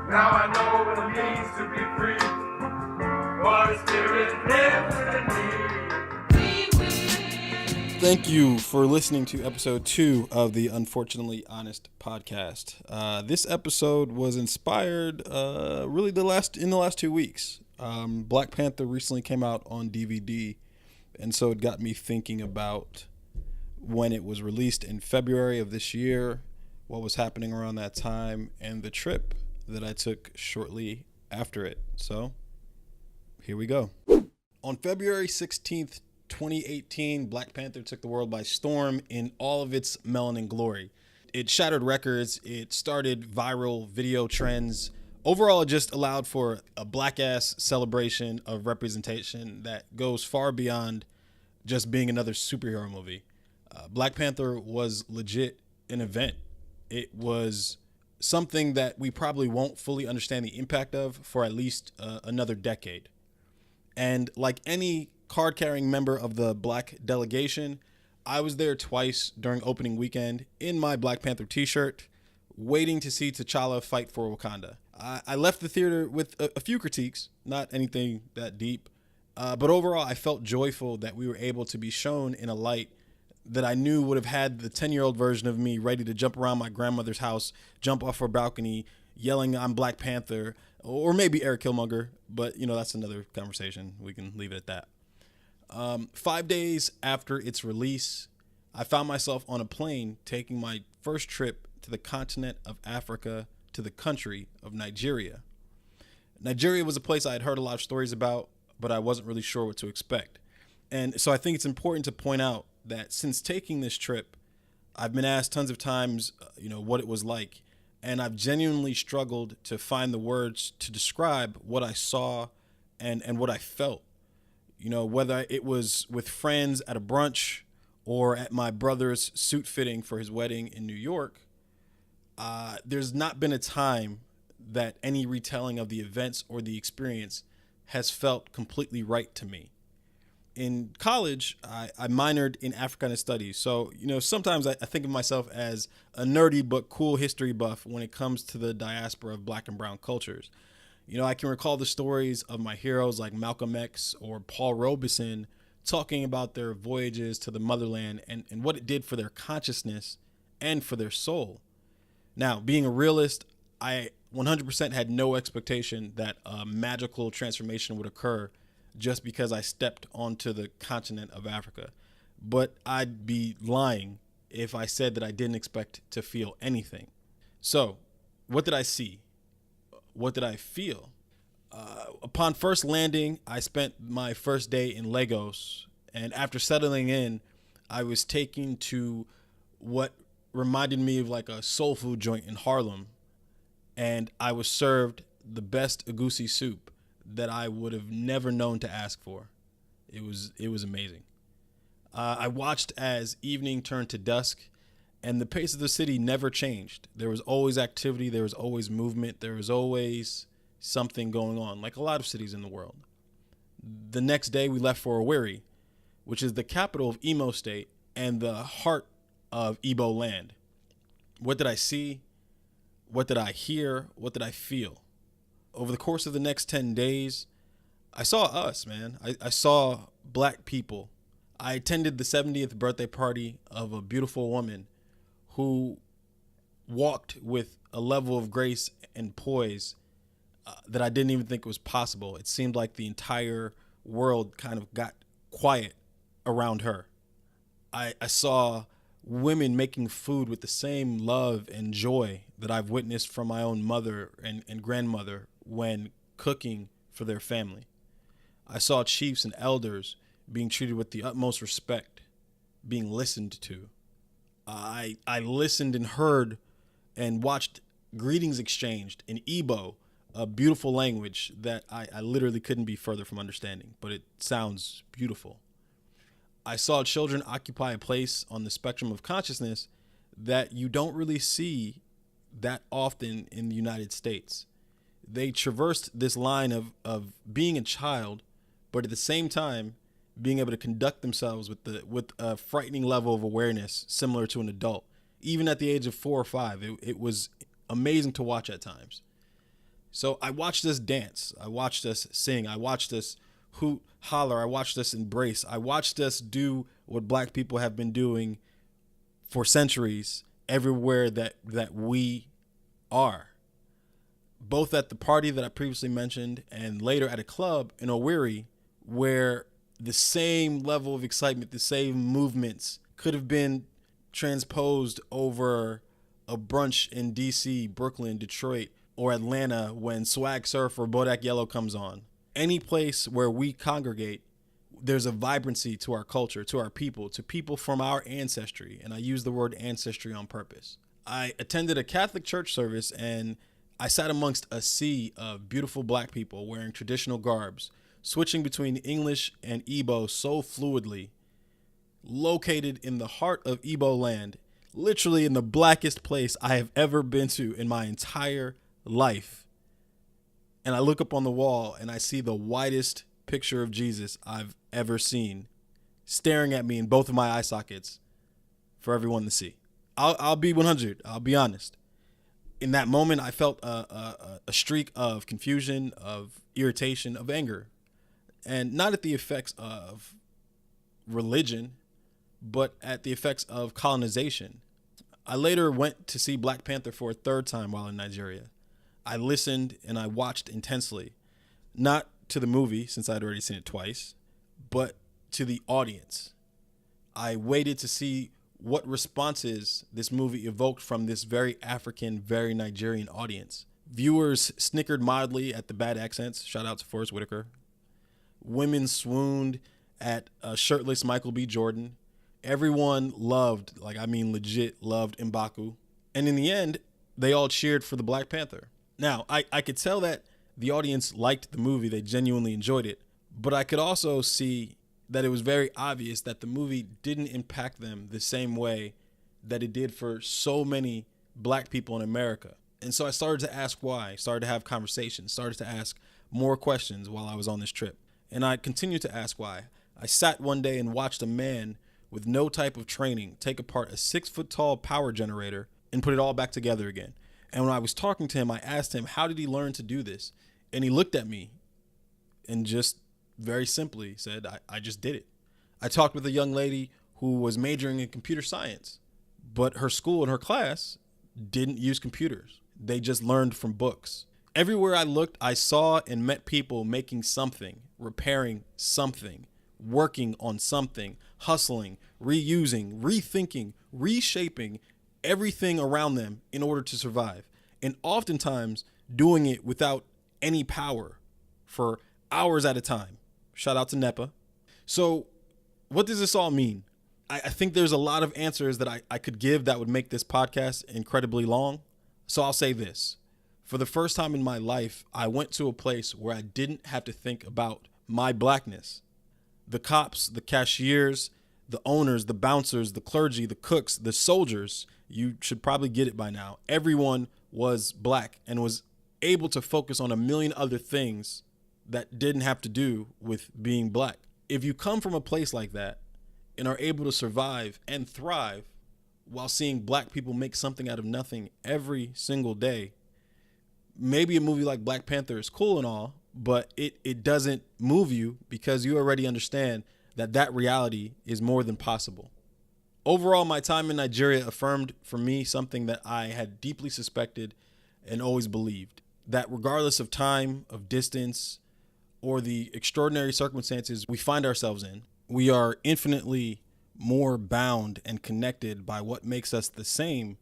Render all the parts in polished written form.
Now I know what it means to be free. For the spirit lives in me. Thank you for listening to episode 2 of the Unfortunately Honest podcast. This episode was inspired really in the last 2 weeks. Black Panther recently came out on DVD, and so it got me thinking about when it was released in February of this year, what was happening around that time, and the trip that I took shortly after it. So, here we go. On February 16th, 2018, Black Panther took the world by storm in all of its melanin glory. It shattered records, it started viral video trends. Overall, it just allowed for a black-ass celebration of representation that goes far beyond just being another superhero movie. Black Panther was legit an event. It was something that we probably won't fully understand the impact of for at least another decade. And like any card-carrying member of the Black delegation, I was there twice during opening weekend in my Black Panther t-shirt, waiting to see T'Challa fight for Wakanda. I left the theater with a few critiques, not anything that deep, but overall I felt joyful that we were able to be shown in a light that I knew would have had the 10-year-old version of me ready to jump around my grandmother's house, jump off her balcony, yelling I'm Black Panther, or maybe Eric Killmonger, but that's another conversation. We can leave it at that. 5 days after its release, I found myself on a plane taking my first trip to the continent of Africa, to the country of Nigeria. Nigeria was a place I had heard a lot of stories about, but I wasn't really sure what to expect. And so I think it's important to point out that since taking this trip, I've been asked tons of times, what it was like. And I've genuinely struggled to find the words to describe what I saw and what I felt. Whether it was with friends at a brunch or at my brother's suit fitting for his wedding in New York, there's not been a time that any retelling of the events or the experience has felt completely right to me. In college, I minored in Africana studies. So, sometimes I think of myself as a nerdy but cool history buff when it comes to the diaspora of Black and brown cultures. I can recall the stories of my heroes like Malcolm X or Paul Robeson talking about their voyages to the motherland and what it did for their consciousness and for their soul. Now, being a realist, I 100% had no expectation that a magical transformation would occur just because I stepped onto the continent of Africa. But I'd be lying if I said that I didn't expect to feel anything. So, what did I see? What did I feel? Upon first landing, I spent my first day in Lagos. And after settling in, I was taken to what reminded me of like a soul food joint in Harlem. And I was served the best egusi soup that I would have never known to ask for. It was amazing. I watched as evening turned to dusk, and the pace of the city never changed. There was always activity, there was always movement, there was always something going on, like a lot of cities in the world. The next day we left for Owerri, which is the capital of Imo State and the heart of Igbo land. What did I see? What did I hear? What did I feel? Over the course of the next 10 days, I saw us, man. I saw Black people. I attended the 70th birthday party of a beautiful woman who walked with a level of grace and poise that I didn't even think was possible. It seemed like the entire world kind of got quiet around her. I saw women making food with the same love and joy that I've witnessed from my own mother and grandmother when cooking for their family. I saw chiefs and elders being treated with the utmost respect, being listened to. I listened and heard and watched greetings exchanged in Igbo, a beautiful language that I literally couldn't be further from understanding, but it sounds beautiful. I saw children occupy a place on the spectrum of consciousness that you don't really see that often in the United States. They traversed this line of being a child, but at the same time being able to conduct themselves with a frightening level of awareness similar to an adult. Even at the age of 4 or 5, it was amazing to watch at times. So I watched us dance. I watched us sing. I watched us hoot, holler. I watched us embrace. I watched us do what black people have been doing for centuries everywhere that we are. Both at the party that I previously mentioned and later at a club in Owerri, where the same level of excitement, the same movements could have been transposed over a brunch in DC, Brooklyn, Detroit, or Atlanta when Swag Surf or Bodak Yellow comes on. Any place where we congregate, there's a vibrancy to our culture, to our people, to people from our ancestry. And I use the word ancestry on purpose. I attended a Catholic church service and I sat amongst a sea of beautiful black people wearing traditional garbs, switching between English and Igbo so fluidly, located in the heart of Igbo land, literally in the blackest place I have ever been to in my entire life. And I look up on the wall and I see the widest picture of Jesus I've ever seen staring at me in both of my eye sockets for everyone to see. I'll be 100. I'll be honest. In that moment, I felt a streak of confusion, of irritation, of anger, and not at the effects of religion, but at the effects of colonization. I later went to see Black Panther for a third time while in Nigeria. I listened and I watched intensely, not to the movie since I'd already seen it twice, but to the audience. I waited to see what responses this movie evoked from this very African, very Nigerian audience. Viewers snickered mildly at the bad accents. Shout out to Forrest Whitaker. Women swooned at shirtless Michael B. Jordan. Everyone loved, legit loved M'Baku. And in the end, they all cheered for the Black Panther. Now, I could tell that the audience liked the movie. They genuinely enjoyed it. But I could also see that it was very obvious that the movie didn't impact them the same way that it did for so many black people in America. And so I started to ask why, started to have conversations, started to ask more questions while I was on this trip. And I continued to ask why. I sat one day and watched a man with no type of training take apart a 6-foot-tall power generator and put it all back together again. And when I was talking to him, I asked him, how did he learn to do this? And he looked at me and just very simply said, I just did it. I talked with a young lady who was majoring in computer science, but her school and her class didn't use computers. They just learned from books. Everywhere I looked, I saw and met people making something, repairing something, working on something, hustling, reusing, rethinking, reshaping everything around them in order to survive. And oftentimes doing it without any power for hours at a time. Shout out to NEPA. So what does this all mean? I think there's a lot of answers that I could give that would make this podcast incredibly long. So I'll say this. For the first time in my life, I went to a place where I didn't have to think about my blackness. The cops, the cashiers, the owners, the bouncers, the clergy, the cooks, the soldiers, you should probably get it by now. Everyone was black and was able to focus on a million other things that didn't have to do with being black. If you come from a place like that and are able to survive and thrive while seeing black people make something out of nothing every single day, maybe a movie like Black Panther is cool and all, but it doesn't move you because you already understand that reality is more than possible. Overall, my time in Nigeria affirmed for me something that I had deeply suspected and always believed, that regardless of time, of distance, or the extraordinary circumstances we find ourselves in, we are infinitely more bound and connected by what makes us the same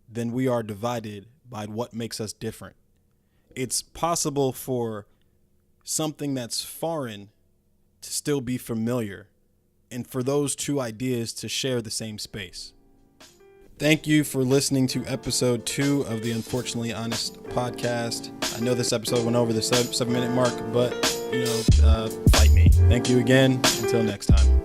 than we are divided by what makes us different. It's possible for something that's foreign to still be familiar, and for those two ideas to share the same space. Thank you for listening to episode 2 of the Unfortunately Honest podcast. I know this episode went over the 7-minute mark, but fight me. Thank you again. Until next time.